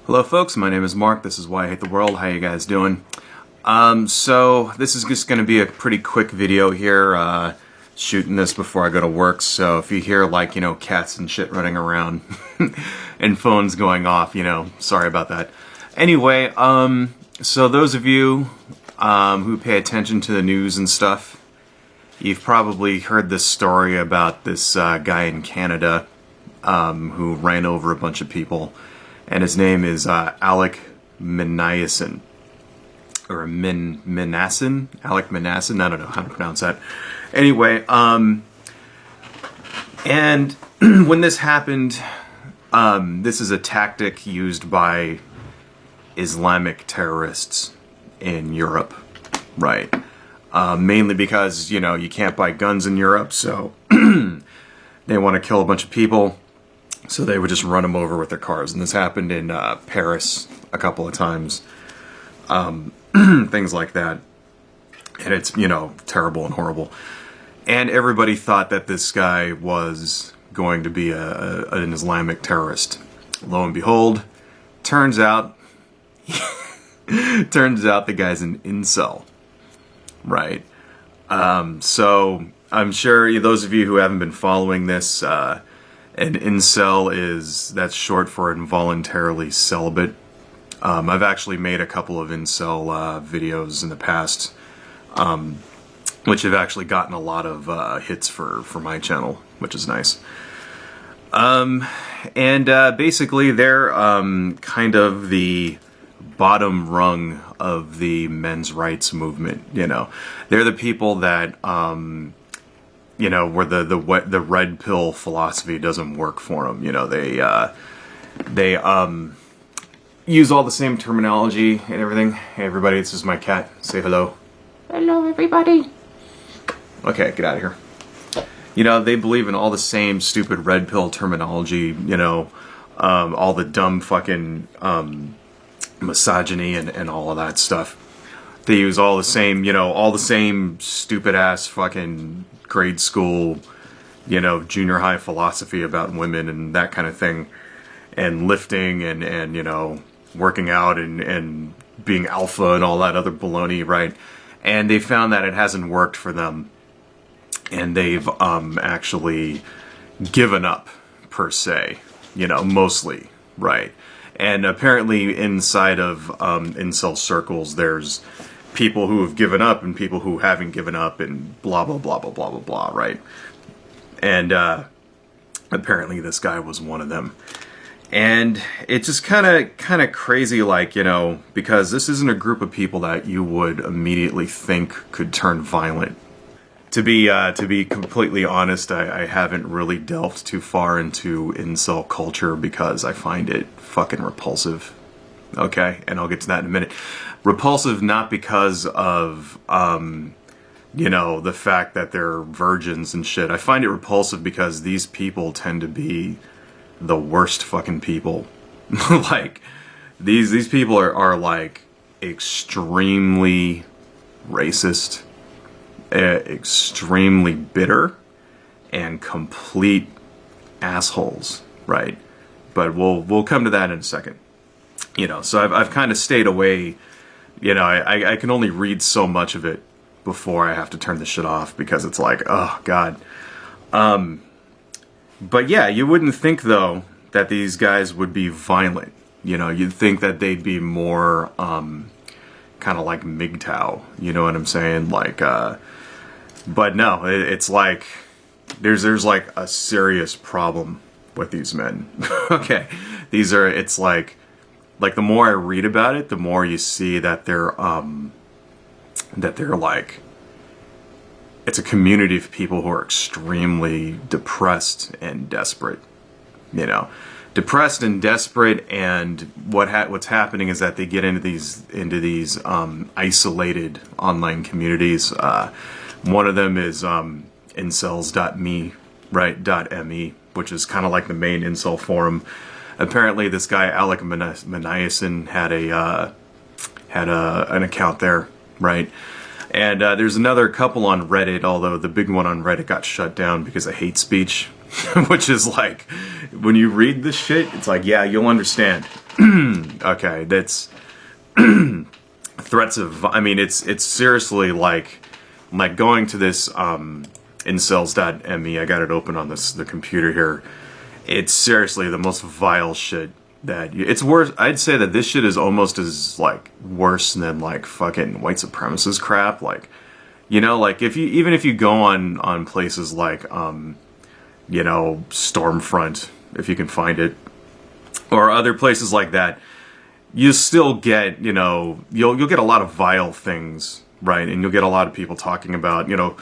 Hello folks, my name is Mark, this is Why I Hate the World. How you guys doing? So this is just going to be a pretty quick video here, shooting this before I go to work, so if you hear like, cats and shit running around and phones going off, sorry about that. Anyway, so those of you who pay attention to the news and stuff, you've probably heard this story about this guy in Canada who ran over a bunch of people. And his name is Alec Minassian, or Minassian? Alec Minassian? I don't know how to pronounce that. Anyway, and when this happened, this is a tactic used by Islamic terrorists in Europe, right? Mainly because, you can't buy guns in Europe, so they want to kill a bunch of people. So they would just run them over with their cars. And this happened in Paris a couple of times. Things like that. And it's, terrible and horrible. And everybody thought that this guy was going to be an Islamic terrorist. Lo and behold, turns out the guy's an incel. Right? So I'm sure those of you who haven't been following this, an incel that's short for involuntarily celibate. I've actually made a couple of incel videos in the past, which have actually gotten a lot of hits for my channel, which is nice. Basically they're kind of the bottom rung of the men's rights movement. They're the people that where the red pill philosophy doesn't work for them. They use all the same terminology and everything. Hey everybody, this is my cat. Say hello. Hello everybody. Okay, get out of here. They believe in all the same stupid red pill terminology, all the dumb fucking misogyny and all of that stuff. They use all the same stupid ass fucking grade school, junior high philosophy about women and that kind of thing, and lifting and working out and being alpha and all that other baloney, right? And they found that it hasn't worked for them, and they've actually given up, per se, mostly, right? And apparently inside of incel circles, there's people who have given up and people who haven't given up and blah, blah, blah, blah, blah, blah, blah, right? And apparently this guy was one of them. And it's just kind of crazy, like, because this isn't a group of people that you would immediately think could turn violent. To be completely honest, I haven't really delved too far into incel culture because I find it fucking repulsive. Okay, and I'll get to that in a minute. Repulsive not because of, the fact that they're virgins and shit. I find it repulsive because these people tend to be the worst fucking people. Like, these people are like extremely racist, extremely bitter, and complete assholes, right? But we'll come to that in a second. So I've kind of stayed away. I can only read so much of it before I have to turn the shit off because it's like, oh god. But yeah, you wouldn't think though that these guys would be violent. You'd think that they'd be more kind of like MGTOW. You know what I'm saying? Like, but no, it's like there's like a serious problem with these men. Okay, it's like the more I read about it, the more you see that they're like, it's a community of people who are extremely depressed and desperate, depressed and desperate. And what's happening is that they get into these isolated online communities. One of them is incels.me, right? .me, which is kind of like the main incel forum. Apparently, this guy Alec Minassian had an account there, right? And there's another couple on Reddit, although the big one on Reddit got shut down because of hate speech. Which is like, when you read this shit, it's like, yeah, you'll understand. Okay, that's threats of. I mean, it's seriously like going to this incels.me. I got it open on the computer here. It's seriously the most vile shit that it's worse. I'd say that this shit is almost as like worse than like fucking white supremacist crap. Like, you know, like if you go on places like you know, Stormfront, if you can find it, or other places like that, you still get, you know, you'll get a lot of vile things, right? And you'll get a lot of people talking about, you know,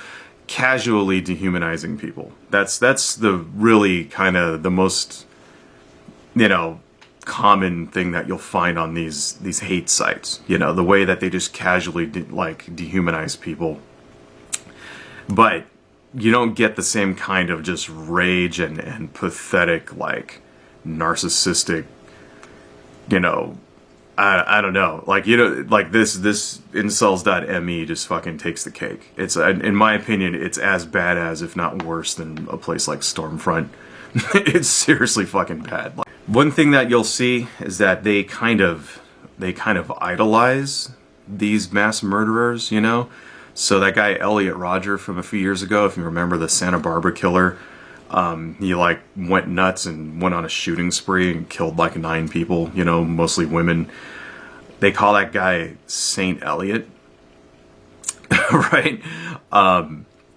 casually dehumanizing people. That's the really kind of the most, you know, common thing that you'll find on these hate sites. You know, the way that they just casually dehumanize people. But you don't get the same kind of just rage and pathetic, like, narcissistic, you know, I don't know, like, you know, like this incels.me just fucking takes the cake. It's, in my opinion, it's as bad as, if not worse than a place like Stormfront. It's seriously fucking bad. Like, one thing that you'll see is that they kind of idolize these mass murderers, you know? So that guy Elliot Rodger from a few years ago, if you remember, the Santa Barbara killer, he like went nuts and went on a shooting spree and killed like 9 people, you know, mostly women. They call that guy Saint Elliot, right?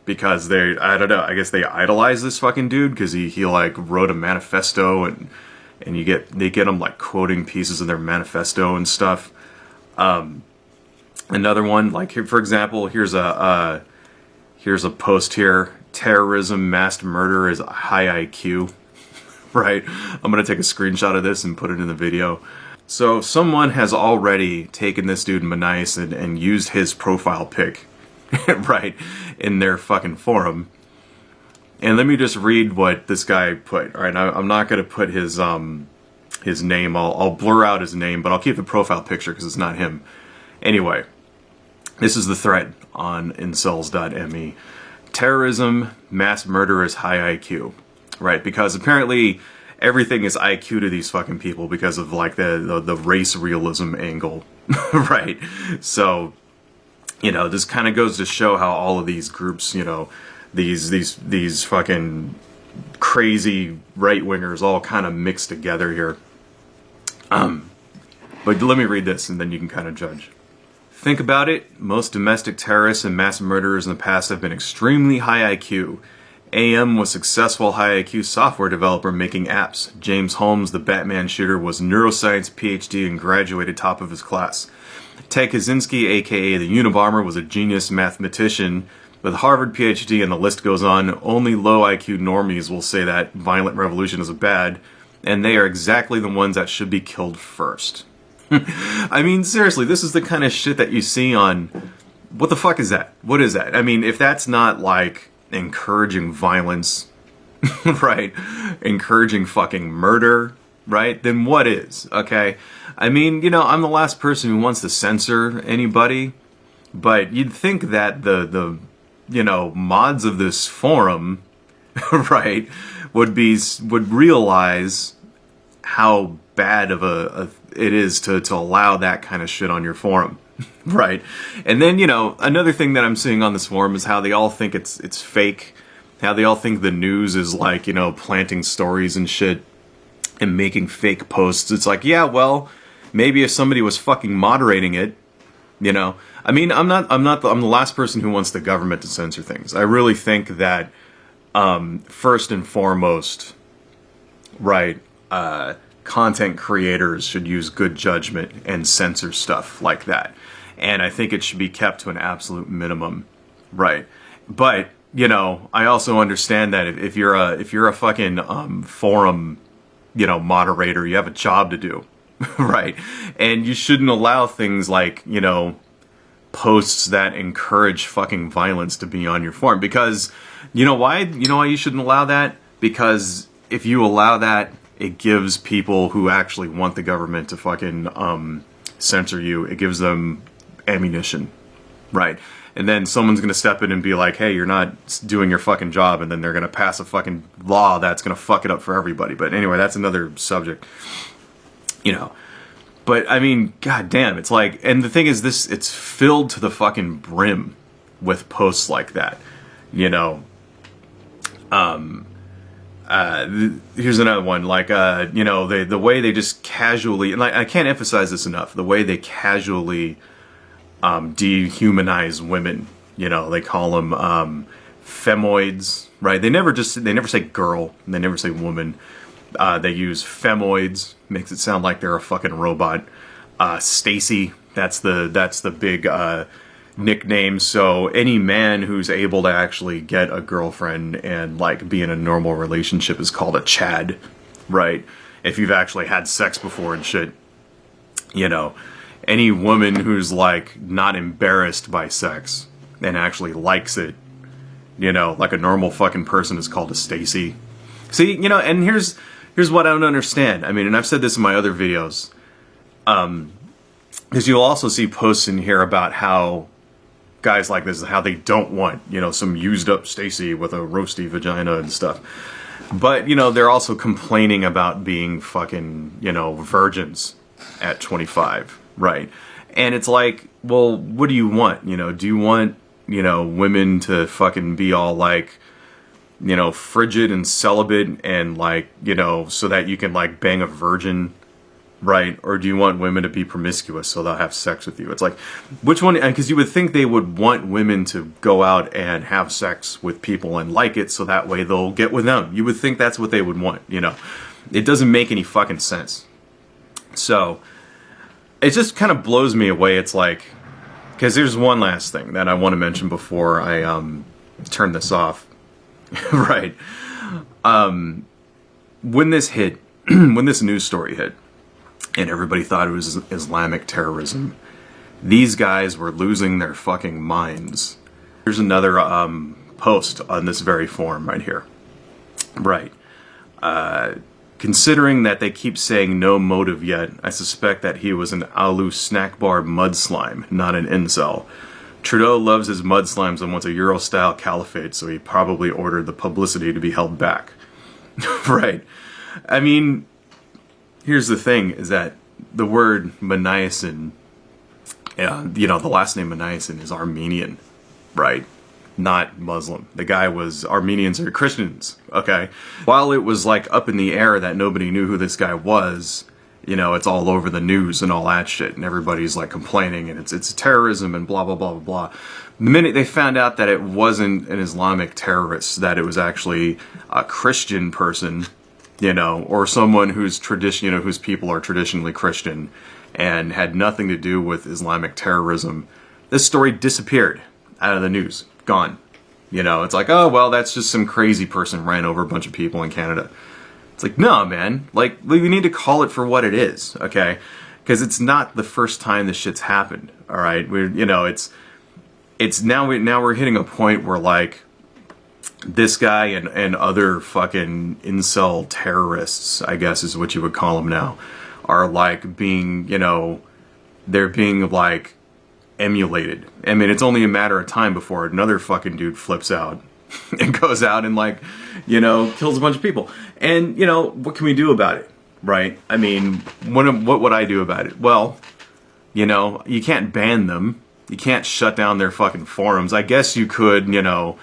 Because I don't know, I guess they idolize this fucking dude because he like wrote a manifesto and they get him like quoting pieces of their manifesto and stuff. Another one, like, for example, here's a post here: terrorism, mass murder is a high IQ. Right? I'm gonna take a screenshot of this and put it in the video. So someone has already taken this dude Manice and used his profile pic, right, in their fucking forum. And let me just read what this guy put. All right, I'm not gonna put his name. I'll blur out his name, but I'll keep the profile picture because it's not him. Anyway, this is the thread on incels.me. Terrorism, mass murder is high IQ. Right, because apparently everything is IQ to these fucking people because of like the race realism angle. Right? So, you know, this kind of goes to show how all of these groups, you know, these fucking crazy right-wingers all kind of mixed together here. But let me read this and then you can kind of judge. Think about it. Most domestic terrorists and mass murderers in the past have been extremely high IQ. AM was successful high IQ software developer making apps. James Holmes, the Batman shooter, was neuroscience PhD and graduated top of his class. Ted Kaczynski, aka the Unabomber, was a genius mathematician with Harvard PhD, and the list goes on. Only low IQ normies will say that violent revolution is bad, and they are exactly the ones that should be killed first. I mean, seriously, this is the kind of shit that you see on... What the fuck is that? What is that? I mean, if that's not, like, encouraging violence, right? Encouraging fucking murder, right? Then what is, okay? I mean, you know, I'm the last person who wants to censor anybody, but you'd think that the you know, mods of this forum, right, would realize how bad of it is to allow that kind of shit on your forum. Right? And then, you know, another thing that I'm seeing on this forum is how they all think it's fake. How they all think the news is like, you know, planting stories and shit and making fake posts. It's like, yeah, well, maybe if somebody was fucking moderating it, you know. I mean, I'm the last person who wants the government to censor things. I really think that first and foremost, right, content creators should use good judgment and censor stuff like that. And I think it should be kept to an absolute minimum, right? But, you know, I also understand that if you're a fucking forum, you know, moderator, you have a job to do, right? And you shouldn't allow things like, you know, posts that encourage fucking violence to be on your forum. Because, you know why? You know why you shouldn't allow that? Because if you allow that, it gives people who actually want the government to fucking censor you, it gives them ammunition, right? And then someone's going to step in and be like, hey, you're not doing your fucking job, and then they're going to pass a fucking law that's going to fuck it up for everybody. But anyway, that's another subject, you know. But I mean, goddamn, it's like, and the thing is, it's filled to the fucking brim with posts like that, you know. Here's another one, like, you know, the way they just casually, and like, I can't emphasize this enough, the way they casually dehumanize women. You know, they call them femoids, right? They never say girl, and they never say woman. They use femoids, makes it sound like they're a fucking robot. Stacy, that's the big nickname. So any man who's able to actually get a girlfriend and like be in a normal relationship is called a Chad, right? If you've actually had sex before and shit, you know. Any woman who's like not embarrassed by sex and actually likes it, you know, like a normal fucking person is called a Stacy. See, you know, and here's what I don't understand. I mean, and I've said this in my other videos, because you'll also see posts in here about how guys like this, how they don't want, you know, some used up Stacy with a roasty vagina and stuff. But, you know, they're also complaining about being fucking, you know, virgins at 25, right? And it's like, well, what do you want? You know, do you want, you know, women to fucking be all like, you know, frigid and celibate and like, you know, so that you can like bang a virgin, right? Or do you want women to be promiscuous so they'll have sex with you? It's like, which one? Because you would think they would want women to go out and have sex with people and like it so that way they'll get with them. You would think that's what they would want, you know. It doesn't make any fucking sense. So it just kind of blows me away. It's like, because there's one last thing that I want to mention before I turn this off. Right. When this hit, when this news story hit, and everybody thought it was Islamic terrorism, these guys were losing their fucking minds. Here's another post on this very forum right here. Right. Considering that they keep saying no motive yet, I suspect that he was an Alu snack bar mud slime, not an incel. Trudeau loves his mud slimes and wants a Euro-style caliphate, so he probably ordered the publicity to be held back. Right. I mean, here's the thing, is that the word Maniasin, you know, the last name Maniasin is Armenian, right? Not Muslim. The guy was Armenians or Christians, okay? While it was like up in the air that nobody knew who this guy was, you know, it's all over the news and all that shit, and everybody's like complaining, and it's terrorism and blah, blah, blah, blah, blah. The minute they found out that it wasn't an Islamic terrorist, that it was actually a Christian person, you know, or someone whose tradition, you know, whose people are traditionally Christian and had nothing to do with Islamic terrorism, this story disappeared out of the news. Gone. You know, it's like, oh, well, that's just some crazy person ran over a bunch of people in Canada. It's like, no, man. Like, we need to call it for what it is, okay? Because it's not the first time this shit's happened, all right? We're, you know, it's now we're hitting a point where, like, this guy and other fucking incel terrorists, I guess is what you would call them now, are, like, being, you know, they're being, like, emulated. I mean, it's only a matter of time before another fucking dude flips out and goes out and, like, you know, kills a bunch of people. And, you know, what can we do about it, right? I mean, what would I do about it? Well, you know, you can't ban them. You can't shut down their fucking forums. I guess you could, you know,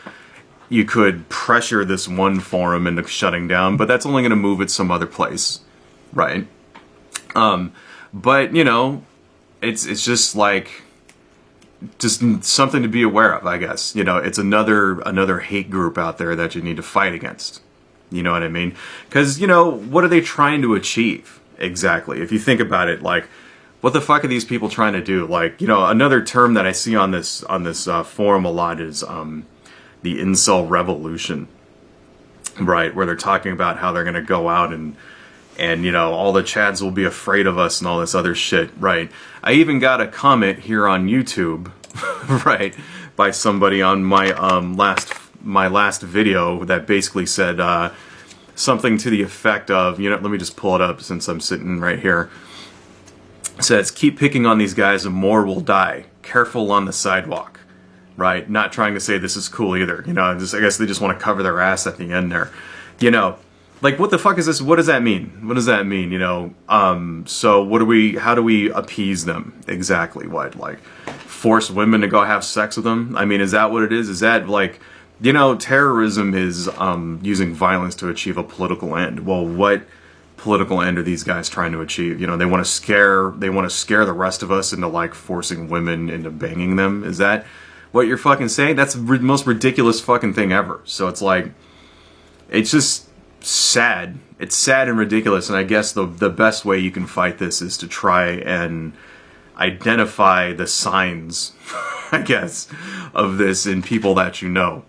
you could pressure this one forum into shutting down, but that's only going to move it some other place, right? But, you know, it's just like, just something to be aware of, I guess. You know, it's another hate group out there that you need to fight against. You know what I mean? Because, you know, what are they trying to achieve exactly? If you think about it, like, what the fuck are these people trying to do? Like, you know, another term that I see on this forum a lot is the incel revolution, right? Where they're talking about how they're going to go out and you know, all the Chads will be afraid of us and all this other shit, right? I even got a comment here on YouTube, right, by somebody on my last video that basically said something to the effect of, you know, let me just pull it up since I'm sitting right here. It says, keep picking on these guys and more will die. Careful on the sidewalk, right? Not trying to say this is cool either, you know, I guess they just want to cover their ass at the end there, you know. like, what the fuck is this? What does that mean? What does that mean? You know, so how do we appease them? Exactly what? Like, force women to go have sex with them? I mean, is that what it is? Is that like, you know, terrorism is using violence to achieve a political end. Well, what political end are these guys trying to achieve? You know, they want to scare the rest of us into like forcing women into banging them. Is that what you're fucking saying? That's the most ridiculous fucking thing ever. So it's like, it's just sad. It's sad and ridiculous. And I guess the best way you can fight this is to try and identify the signs, I guess, of this in people that you know.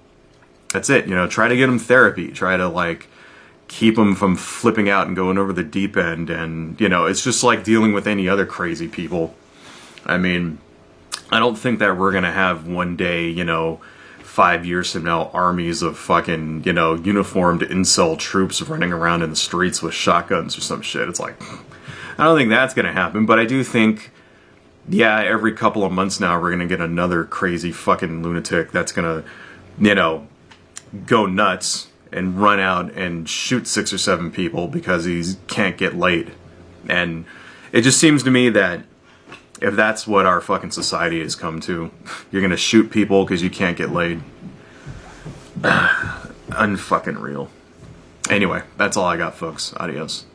That's it. You know, try to get them therapy. Try to like keep them from flipping out and going over the deep end. And, you know, it's just like dealing with any other crazy people. I mean, I don't think that we're going to have one day, you know, 5 years from now, armies of fucking, you know, uniformed incel troops running around in the streets with shotguns or some shit. It's like, I don't think that's going to happen. But I do think, yeah, every couple of months now, we're going to get another crazy fucking lunatic that's going to, you know, go nuts and run out and shoot 6 or 7 people because he can't get laid. And it just seems to me that if that's what our fucking society has come to, you're gonna shoot people because you can't get laid. Unfucking real. Anyway, that's all I got, folks. Adios.